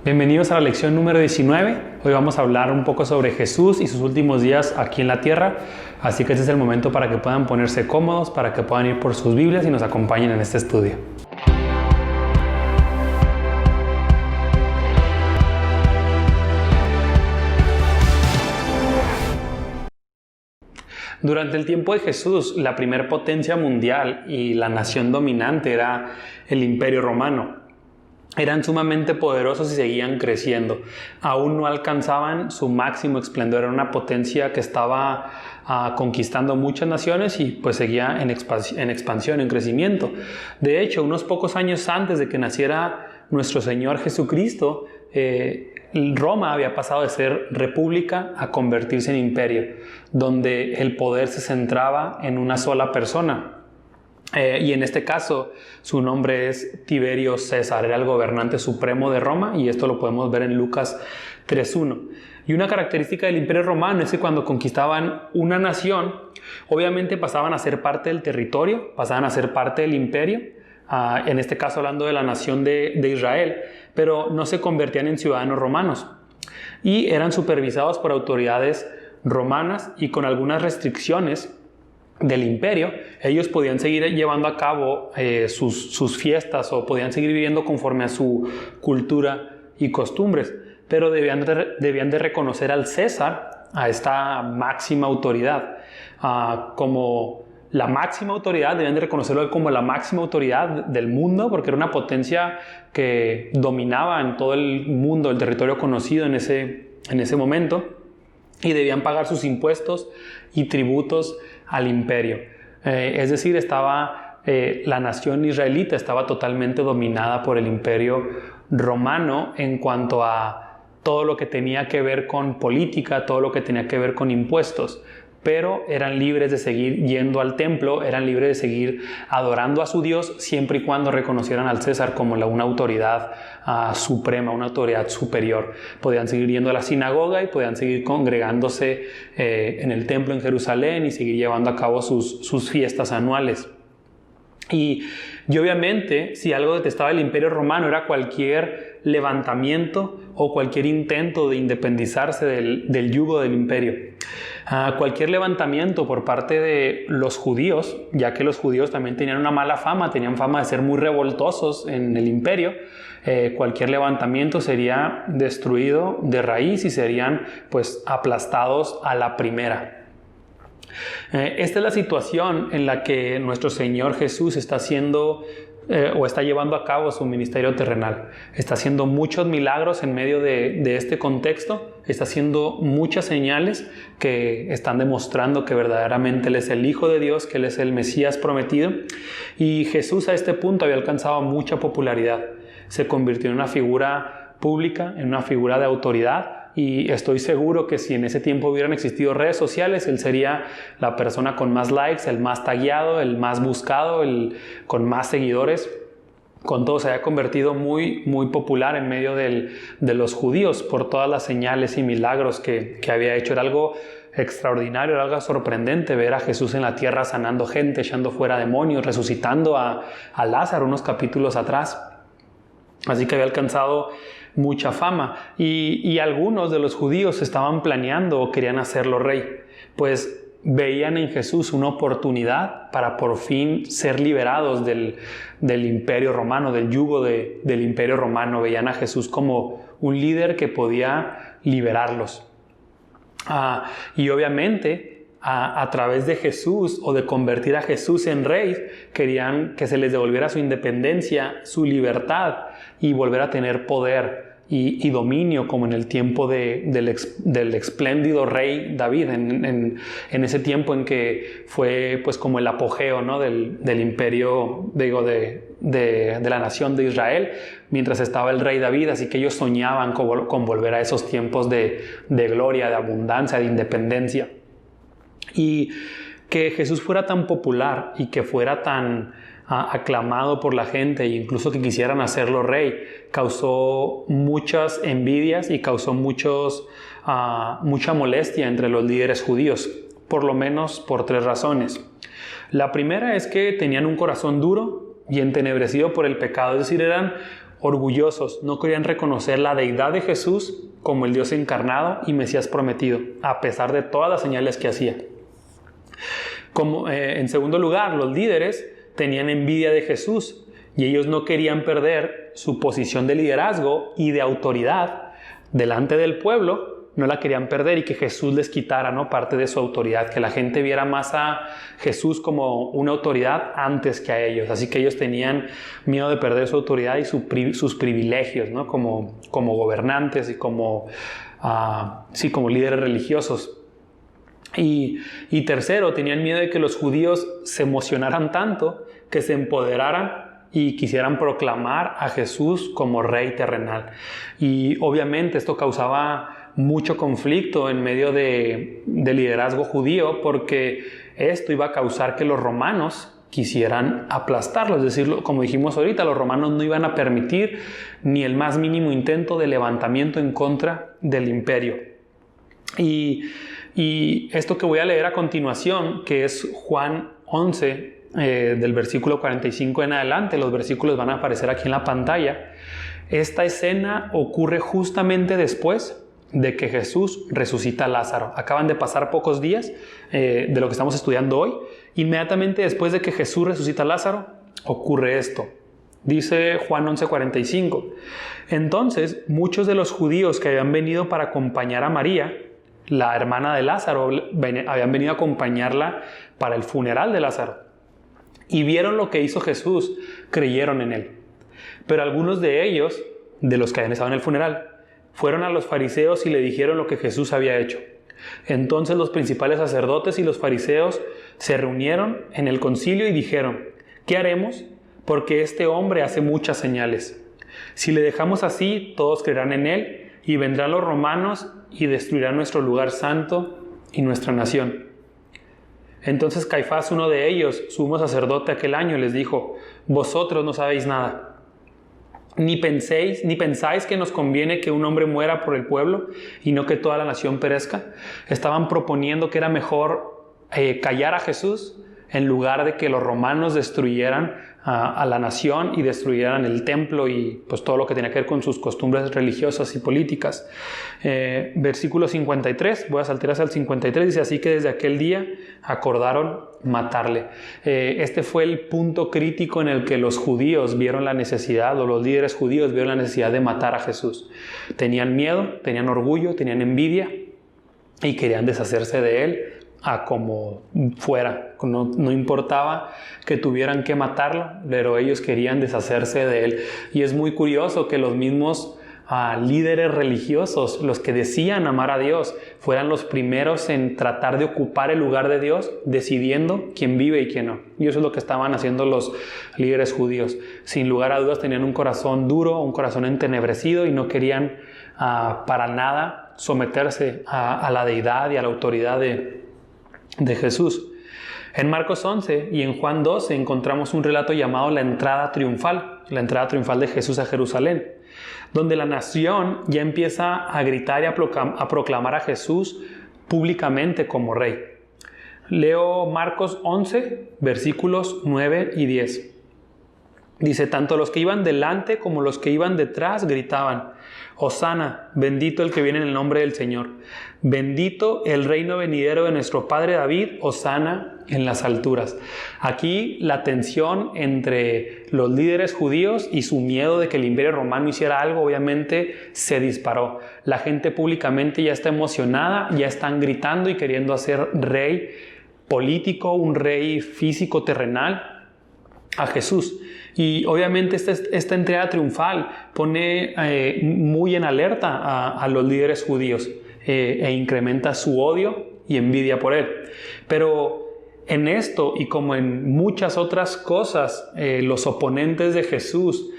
Bienvenidos a la lección número 19. Hoy vamos a hablar un poco sobre Jesús y sus últimos días aquí en la tierra. Así que este es el momento para que puedan ponerse cómodos, para que puedan ir por sus Biblias y nos acompañen en este estudio. Durante el tiempo de Jesús, la primera potencia mundial y la nación dominante era el Imperio Romano. Eran sumamente poderosos y seguían creciendo. Aún no alcanzaban su máximo esplendor. Era una potencia que estaba conquistando muchas naciones y pues seguía en expansión, en crecimiento. De hecho, unos pocos años antes de que naciera nuestro Señor Jesucristo, Roma había pasado de ser república a convertirse en imperio, donde el poder se centraba en una sola persona. Y en este caso su nombre es Tiberio César, era el gobernante supremo de Roma, y esto lo podemos ver en Lucas 3:1. Y una característica del Imperio Romano es que cuando conquistaban una nación, obviamente pasaban a ser parte del territorio, pasaban a ser parte del imperio, en este caso hablando de la nación de Israel, pero no se convertían en ciudadanos romanos y eran supervisados por autoridades romanas y con algunas restricciones del imperio. Ellos podían seguir llevando a cabo sus fiestas o podían seguir viviendo conforme a su cultura y costumbres, pero debían de reconocer al César, a esta máxima autoridad, como la máxima autoridad. Debían de reconocerlo como la máxima autoridad del mundo, porque era una potencia que dominaba en todo el mundo, el territorio conocido en ese momento, y debían pagar sus impuestos y tributos al imperio. Es decir, la nación israelita estaba totalmente dominada por el imperio romano en cuanto a todo lo que tenía que ver con política, todo lo que tenía que ver con impuestos, pero eran libres de seguir yendo al templo, eran libres de seguir adorando a su Dios siempre y cuando reconocieran al César como una autoridad suprema, una autoridad superior. Podían seguir yendo a la sinagoga y podían seguir congregándose en el templo en Jerusalén y seguir llevando a cabo sus fiestas anuales. Y obviamente, si algo detestaba el Imperio Romano era cualquier levantamiento o cualquier intento de independizarse del yugo del imperio. Cualquier levantamiento por parte de los judíos, ya que los judíos también tenían una mala fama, tenían fama de ser muy revoltosos en el imperio, cualquier levantamiento sería destruido de raíz y serían pues aplastados a la primera. Esta es la situación en la que nuestro Señor Jesús está haciendo o está llevando a cabo su ministerio terrenal. Está haciendo muchos milagros en medio de este contexto, está haciendo muchas señales que están demostrando que verdaderamente Él es el Hijo de Dios, que Él es el Mesías prometido. Y Jesús a este punto había alcanzado mucha popularidad. Se convirtió en una figura pública, en una figura de autoridad. Y estoy seguro que si en ese tiempo hubieran existido redes sociales, Él sería la persona con más likes, el más tagueado, el más buscado, con más seguidores. Con todo se había convertido muy, muy popular en medio de los judíos por todas las señales y milagros que había hecho. Era algo extraordinario, era algo sorprendente ver a Jesús en la tierra sanando gente, echando fuera demonios, resucitando a Lázaro unos capítulos atrás. Así que había alcanzado mucha fama y algunos de los judíos estaban planeando o querían hacerlo rey, pues veían en Jesús una oportunidad para por fin ser liberados del imperio romano, del yugo del imperio romano. Veían a Jesús como un líder que podía liberarlos. Y obviamente a través de Jesús o de convertir a Jesús en rey, querían que se les devolviera su independencia, su libertad y volver a tener poder y dominio como en el tiempo del espléndido rey David, en ese tiempo en que fue pues como el apogeo, ¿no? del imperio, de la nación de Israel, mientras estaba el rey David. Así que ellos soñaban con volver a esos tiempos de gloria, de abundancia, de independencia. Y que Jesús fuera tan popular y que fuera tan aclamado por la gente e incluso que quisieran hacerlo rey, causó muchas envidias y causó mucha molestia entre los líderes judíos, por lo menos por 3 razones. La primera es que tenían un corazón duro y entenebrecido por el pecado, es decir, eran orgullosos, no querían reconocer la deidad de Jesús como el Dios encarnado y Mesías prometido, a pesar de todas las señales que hacía. En segundo lugar, los líderes tenían envidia de Jesús y ellos no querían perder su posición de liderazgo y de autoridad delante del pueblo. No la querían perder y que Jesús les quitara, ¿no?, parte de su autoridad, que la gente viera más a Jesús como una autoridad antes que a ellos. Así que ellos tenían miedo de perder su autoridad y sus privilegios, ¿no?, como gobernantes y como líderes religiosos. Y tercero, tenían miedo de que los judíos se emocionaran tanto que se empoderaran y quisieran proclamar a Jesús como rey terrenal. Y obviamente esto causaba mucho conflicto en medio de liderazgo judío, porque esto iba a causar que los romanos quisieran aplastarlo. Es decir, como dijimos ahorita, los romanos no iban a permitir ni el más mínimo intento de levantamiento en contra del imperio. Y esto que voy a leer a continuación, que es Juan 11, del versículo 45 en adelante, los versículos van a aparecer aquí en la pantalla. Esta escena ocurre justamente después de que Jesús resucita a Lázaro. Acaban de pasar pocos días de lo que estamos estudiando hoy. Inmediatamente después de que Jesús resucita a Lázaro, ocurre esto. Dice Juan 11:45. Entonces, muchos de los judíos que habían venido para acompañar a María, la hermana de Lázaro, habían venido a acompañarla para el funeral de Lázaro, y vieron lo que hizo Jesús, creyeron en él. Pero algunos de ellos, de los que habían estado en el funeral, fueron a los fariseos y le dijeron lo que Jesús había hecho. Entonces los principales sacerdotes y los fariseos se reunieron en el concilio y dijeron: ¿qué haremos? Porque este hombre hace muchas señales. Si le dejamos así, todos creerán en él, y vendrán los romanos y destruirán nuestro lugar santo y nuestra nación. Entonces Caifás, uno de ellos, sumo sacerdote aquel año, les dijo: vosotros no sabéis nada. Ni pensáis que nos conviene que un hombre muera por el pueblo y no que toda la nación perezca. Estaban proponiendo que era mejor callar a Jesús en lugar de que los romanos destruyeran a la nación y destruyeran el templo y pues todo lo que tenía que ver con sus costumbres religiosas y políticas. Versículo 53, voy a saltar hacia el 53, dice: así que desde aquel día acordaron matarle. Este fue el punto crítico en el que los judíos vieron la necesidad, o los líderes judíos vieron la necesidad de matar a Jesús. Tenían miedo, tenían orgullo, tenían envidia y querían deshacerse de él a como fuera. No importaba que tuvieran que matarlo, pero ellos querían deshacerse de él. Y es muy curioso que los mismos líderes religiosos, los que decían amar a Dios, fueran los primeros en tratar de ocupar el lugar de Dios, decidiendo quién vive y quién no. Y eso es lo que estaban haciendo los líderes judíos. Sin lugar a dudas tenían un corazón duro, un corazón entenebrecido, y no querían para nada someterse a la deidad y a la autoridad de Jesús. En Marcos 11 y en Juan 12 encontramos un relato llamado la entrada triunfal de Jesús a Jerusalén, donde la nación ya empieza a gritar y a proclamar a Jesús públicamente como rey. Leo Marcos 11, versículos 9 y 10. Dice: tanto los que iban delante como los que iban detrás gritaban: Hosana, bendito el que viene en el nombre del Señor. Bendito el reino venidero de nuestro padre David, Hosana en las alturas. Aquí la tensión entre los líderes judíos y su miedo de que el imperio romano hiciera algo, obviamente se disparó. La gente públicamente ya está emocionada, ya están gritando y queriendo hacer rey político, un rey físico terrenal, a Jesús. Y obviamente esta entrega triunfal pone muy en alerta a los líderes judíos e incrementa su odio y envidia por él. Pero en esto, y como en muchas otras cosas, los oponentes de Jesús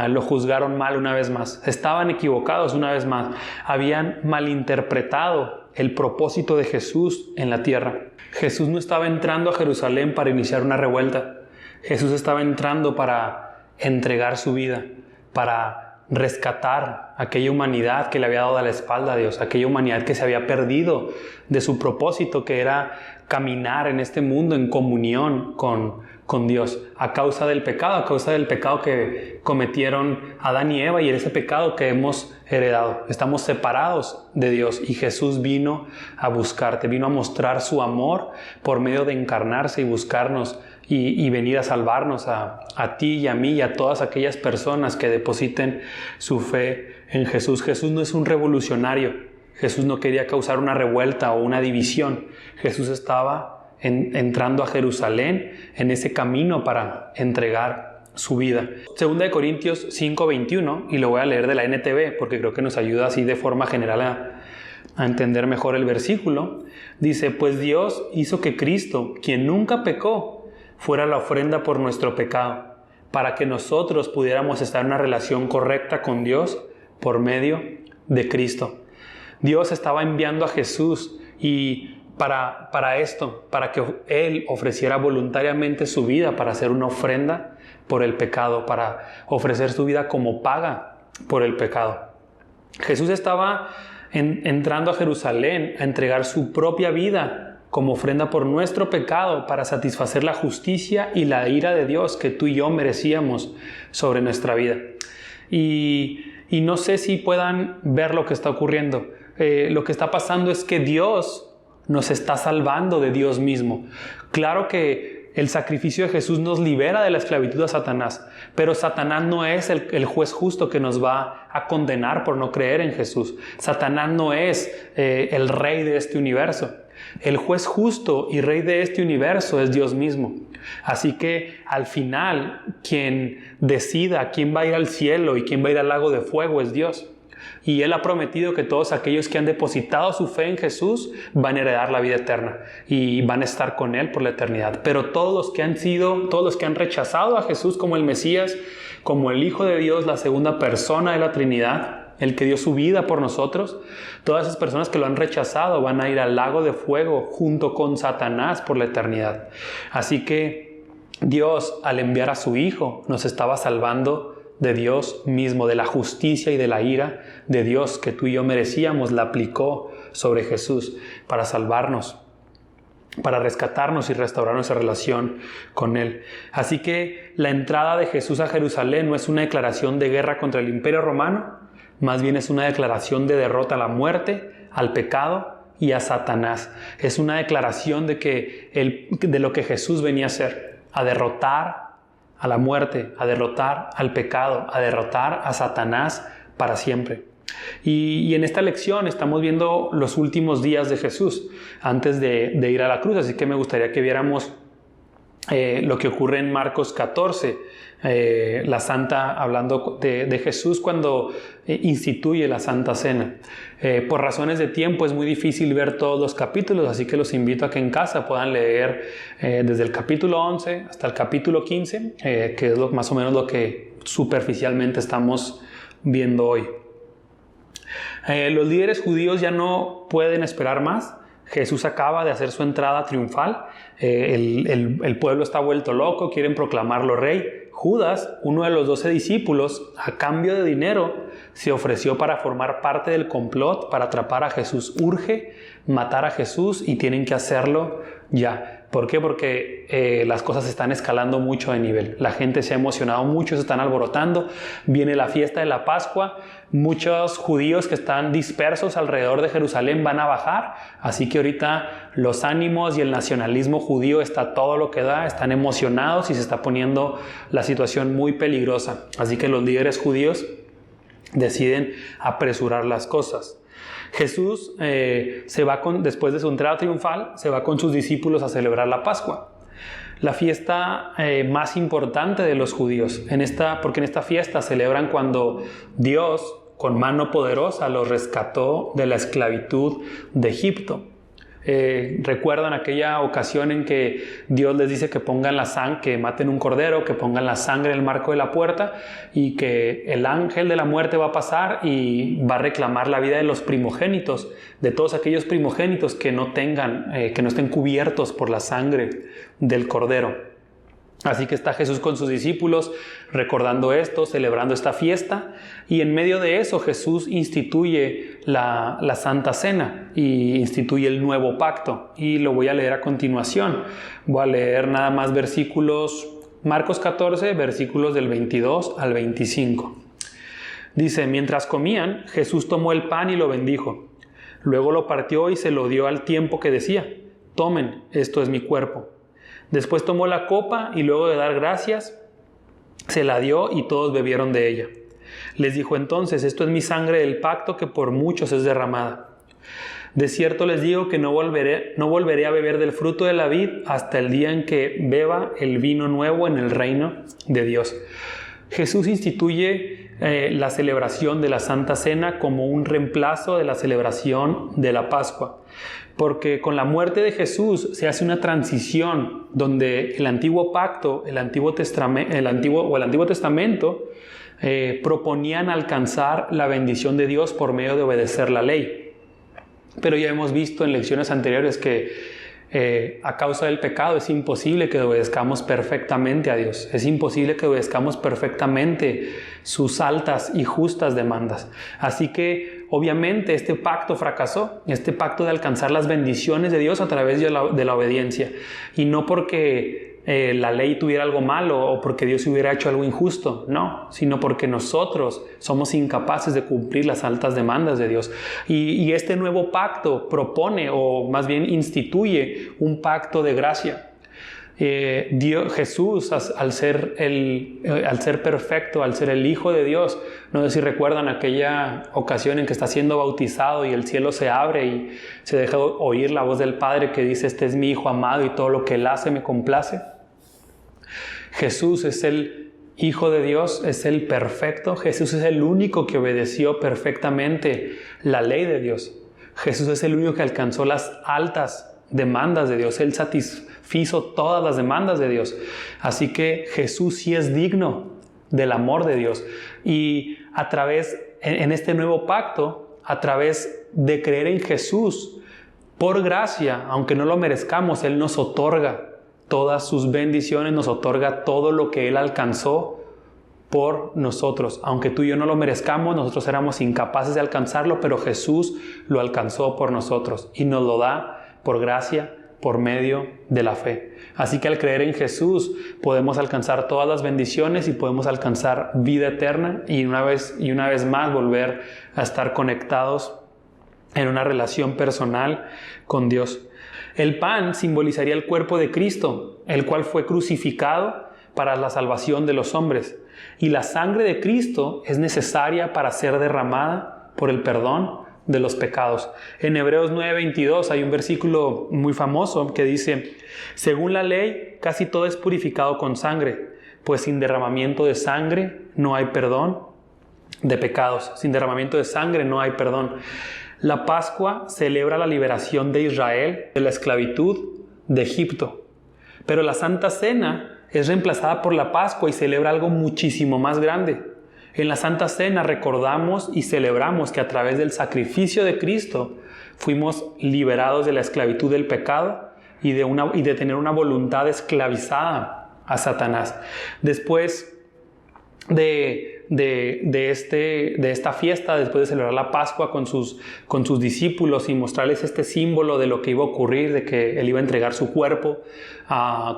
lo juzgaron mal una vez más. Estaban equivocados una vez más. Habían malinterpretado el propósito de Jesús en la tierra. Jesús no estaba entrando a Jerusalén para iniciar una revuelta. Jesús estaba entrando para entregar su vida, para rescatar aquella humanidad que le había dado la espalda a Dios, aquella humanidad que se había perdido de su propósito, que era caminar en este mundo en comunión con Dios, a causa del pecado que cometieron Adán y Eva, y ese pecado que hemos heredado. Estamos separados de Dios, y Jesús vino a buscarte, vino a mostrar su amor por medio de encarnarse y buscarnos y venir a salvarnos a ti y a mí y a todas aquellas personas que depositen su fe en Jesús. Jesús no es un revolucionario. Jesús no quería causar una revuelta o una división. Jesús estaba entrando a Jerusalén en ese camino para entregar su vida. 2 Corintios 5:21, y lo voy a leer de la NTV porque creo que nos ayuda así de forma general a entender mejor el versículo. Dice: pues Dios hizo que Cristo, quien nunca pecó, fuera la ofrenda por nuestro pecado, para que nosotros pudiéramos estar en una relación correcta con Dios por medio de Cristo. Dios estaba enviando a Jesús y para esto, para que Él ofreciera voluntariamente su vida para hacer una ofrenda por el pecado, para ofrecer su vida como paga por el pecado. Jesús estaba entrando a Jerusalén a entregar su propia vida como ofrenda por nuestro pecado, para satisfacer la justicia y la ira de Dios que tú y yo merecíamos sobre nuestra vida. Y no sé si puedan ver lo que está ocurriendo. Lo que está pasando es que Dios nos está salvando de Dios mismo. Claro que el sacrificio de Jesús nos libera de la esclavitud a Satanás, pero Satanás no es el juez justo que nos va a condenar por no creer en Jesús. Satanás no es el rey de este universo. El juez justo y rey de este universo es Dios mismo. Así que al final, quien decida quién va a ir al cielo y quién va a ir al lago de fuego es Dios. Y Él ha prometido que todos aquellos que han depositado su fe en Jesús van a heredar la vida eterna y van a estar con Él por la eternidad. Pero todos los que han rechazado a Jesús como el Mesías, como el Hijo de Dios, la segunda persona de la Trinidad, el que dio su vida por nosotros, todas esas personas que lo han rechazado van a ir al lago de fuego junto con Satanás por la eternidad. Así que Dios, al enviar a su Hijo, nos estaba salvando de Dios mismo, de la justicia y de la ira de Dios que tú y yo merecíamos. La aplicó sobre Jesús para salvarnos, para rescatarnos y restaurar nuestra relación con Él. Así que la entrada de Jesús a Jerusalén no es una declaración de guerra contra el Imperio Romano, más bien es una declaración de derrota a la muerte, al pecado y a Satanás. Es una declaración de lo que Jesús venía a hacer, a derrotar a la muerte, a derrotar al pecado, a derrotar a Satanás para siempre. Y en esta lección estamos viendo los últimos días de Jesús antes de ir a la cruz, así que me gustaría que viéramos lo que ocurre en Marcos 14, la Santa, hablando de Jesús cuando instituye la Santa Cena. Por razones de tiempo es muy difícil ver todos los capítulos, así que los invito a que en casa puedan leer desde el capítulo 11 hasta el capítulo 15, que es más o menos lo que superficialmente estamos viendo hoy. Los líderes judíos ya no pueden esperar más. Jesús acaba de hacer su entrada triunfal. El pueblo está vuelto loco, quieren proclamarlo rey. Judas, uno de los 12 discípulos, a cambio de dinero, se ofreció para formar parte del complot para atrapar a Jesús. Urge matar a Jesús y tienen que hacerlo ya. ¿Por qué? Porque las cosas están escalando mucho de nivel. La gente se ha emocionado mucho, se están alborotando. Viene la fiesta de la Pascua. Muchos judíos que están dispersos alrededor de Jerusalén van a bajar. Así que ahorita los ánimos y el nacionalismo judío está todo lo que da. Están emocionados y se está poniendo la situación muy peligrosa. Así que los líderes judíos deciden apresurar las cosas. Jesús después de su entrada triunfal, se va con sus discípulos a celebrar la Pascua, la fiesta más importante de los judíos, porque en esta fiesta celebran cuando Dios, con mano poderosa, los rescató de la esclavitud de Egipto. Recuerdan aquella ocasión en que Dios les dice que pongan que maten un cordero, que pongan la sangre en el marco de la puerta y que el ángel de la muerte va a pasar y va a reclamar la vida de los primogénitos, de todos aquellos primogénitos que no estén cubiertos por la sangre del cordero. Así que está Jesús con sus discípulos recordando esto, celebrando esta fiesta, y en medio de eso Jesús instituye la Santa Cena y instituye el nuevo pacto, y lo voy a leer a continuación. Voy a leer nada más Marcos 14, versículos del 22 al 25. Dice: mientras comían, Jesús tomó el pan y lo bendijo. Luego lo partió y se lo dio al tiempo que decía: tomen, esto es mi cuerpo. Después tomó la copa y luego de dar gracias, se la dio y todos bebieron de ella. Les dijo entonces: esto es mi sangre del pacto que por muchos es derramada. De cierto les digo que no volveré a beber del fruto de la vid hasta el día en que beba el vino nuevo en el reino de Dios. Jesús instituye la celebración de la Santa Cena como un reemplazo de la celebración de la Pascua. Porque con la muerte de Jesús se hace una transición donde el antiguo pacto, el Antiguo Testamento, proponían alcanzar la bendición de Dios por medio de obedecer la ley. Pero ya hemos visto en lecciones anteriores que a causa del pecado es imposible que obedezcamos perfectamente a Dios. Es imposible que obedezcamos perfectamente sus altas y justas demandas. Así que obviamente este pacto fracasó, este pacto de alcanzar las bendiciones de Dios a través de la obediencia. Y no porque la ley tuviera algo malo o porque Dios hubiera hecho algo injusto, no, sino porque nosotros somos incapaces de cumplir las altas demandas de Dios. Y este nuevo pacto propone, o más bien instituye, un pacto de gracia. Jesús, al ser perfecto, al ser el Hijo de Dios, no sé si recuerdan aquella ocasión en que está siendo bautizado y el cielo se abre y se deja oír la voz del Padre que dice: este es mi Hijo amado y todo lo que Él hace me complace. Jesús es el Hijo de Dios, es el perfecto. Jesús es el único que obedeció perfectamente la ley de Dios. Jesús es el único que alcanzó las altas demandas de Dios. Él satisfizo todas las demandas de Dios. Así que Jesús sí es digno del amor de Dios. Y en este nuevo pacto, a través de creer en Jesús, por gracia, aunque no lo merezcamos, Él nos otorga todas sus bendiciones, nos otorga todo lo que Él alcanzó por nosotros. Aunque tú y yo no lo merezcamos, nosotros éramos incapaces de alcanzarlo, pero Jesús lo alcanzó por nosotros y nos lo da por gracia, por medio de la fe. Así que al creer en Jesús podemos alcanzar todas las bendiciones y podemos alcanzar vida eterna y una vez más volver a estar conectados en una relación personal con Dios. El pan simbolizaría el cuerpo de Cristo, el cual fue crucificado para la salvación de los hombres. Y la sangre de Cristo es necesaria para ser derramada por el perdón de los pecados. En Hebreos 9:22 hay un versículo muy famoso que dice: según la ley, casi todo es purificado con sangre, pues sin derramamiento de sangre no hay perdón de pecados. Sin derramamiento de sangre no hay perdón. La Pascua celebra la liberación de Israel de la esclavitud de Egipto. Pero la Santa Cena es reemplazada por la Pascua y celebra algo muchísimo más grande. En la Santa Cena recordamos y celebramos que a través del sacrificio de Cristo fuimos liberados de la esclavitud del pecado y de tener una voluntad esclavizada a Satanás. Después de esta fiesta, después de celebrar la Pascua con sus discípulos y mostrarles este símbolo de lo que iba a ocurrir, de que Él iba a entregar su cuerpo,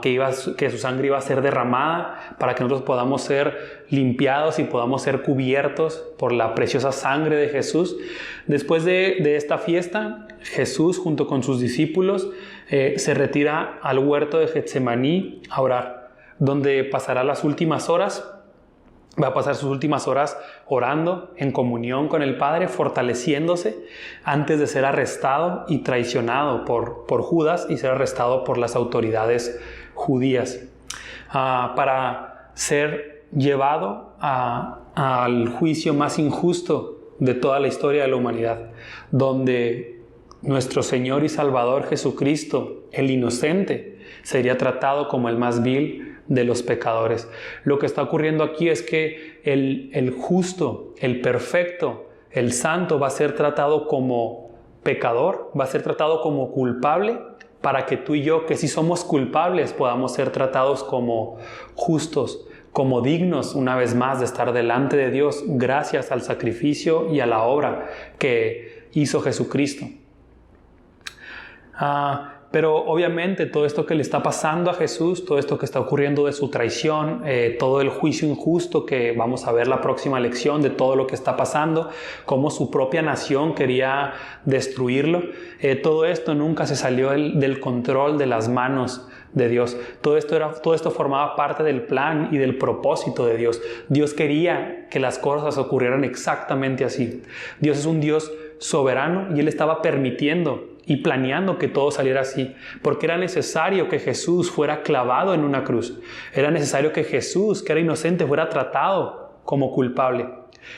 que su sangre iba a ser derramada para que nosotros podamos ser limpiados y podamos ser cubiertos por la preciosa sangre de Jesús. Después de esta fiesta, Jesús junto con sus discípulos se retira al huerto de Getsemaní a orar, donde pasará las últimas horas. Va a pasar sus últimas horas orando en comunión con el Padre, fortaleciéndose antes de ser arrestado y traicionado por Judas y ser arrestado por las autoridades judías, para ser llevado al juicio más injusto de toda la historia de la humanidad, donde nuestro Señor y Salvador Jesucristo, el inocente, sería tratado como el más vil de los pecadores. Lo que está ocurriendo aquí es que el justo, el perfecto, el santo va a ser tratado como pecador, va a ser tratado como culpable para que tú y yo, que si somos culpables, podamos ser tratados como justos, como dignos, una vez más, de estar delante de Dios gracias al sacrificio y a la obra que hizo Jesucristo. Pero obviamente todo esto que le está pasando a Jesús, todo esto que está ocurriendo de su traición, todo el juicio injusto que vamos a ver la próxima lección de todo lo que está pasando, cómo su propia nación quería destruirlo, todo esto nunca se salió del control de las manos de Dios. Todo esto formaba parte del plan y del propósito de Dios. Dios quería que las cosas ocurrieran exactamente así. Dios es un Dios soberano y Él estaba permitiendo y planeando que todo saliera así, porque era necesario que Jesús fuera clavado en una cruz. Era necesario que Jesús, que era inocente, fuera tratado como culpable,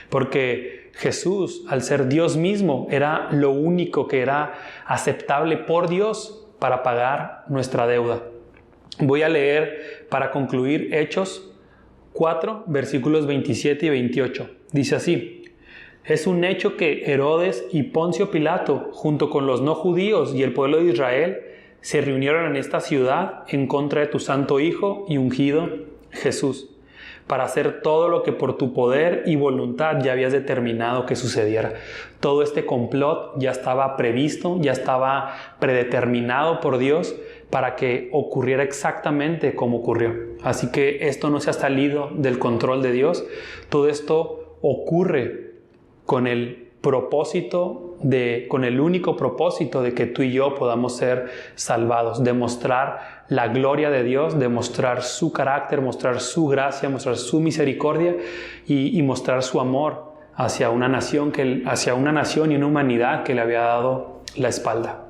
porque Jesús, al ser Dios mismo, era lo único que era aceptable por Dios para pagar nuestra deuda. Voy a leer para concluir Hechos 4, versículos 27 y 28. Dice así: es un hecho que Herodes y Poncio Pilato, junto con los no judíos y el pueblo de Israel, se reunieron en esta ciudad en contra de tu santo Hijo y ungido Jesús, para hacer todo lo que por tu poder y voluntad ya habías determinado que sucediera. Todo este complot ya estaba previsto, ya estaba predeterminado por Dios para que ocurriera exactamente como ocurrió. Así que esto no se ha salido del control de Dios. Todo esto ocurre con el único propósito de que tú y yo podamos ser salvados, demostrar la gloria de Dios, demostrar su carácter, mostrar su gracia, mostrar su misericordia y mostrar su amor hacia una nación y una humanidad que le había dado la espalda.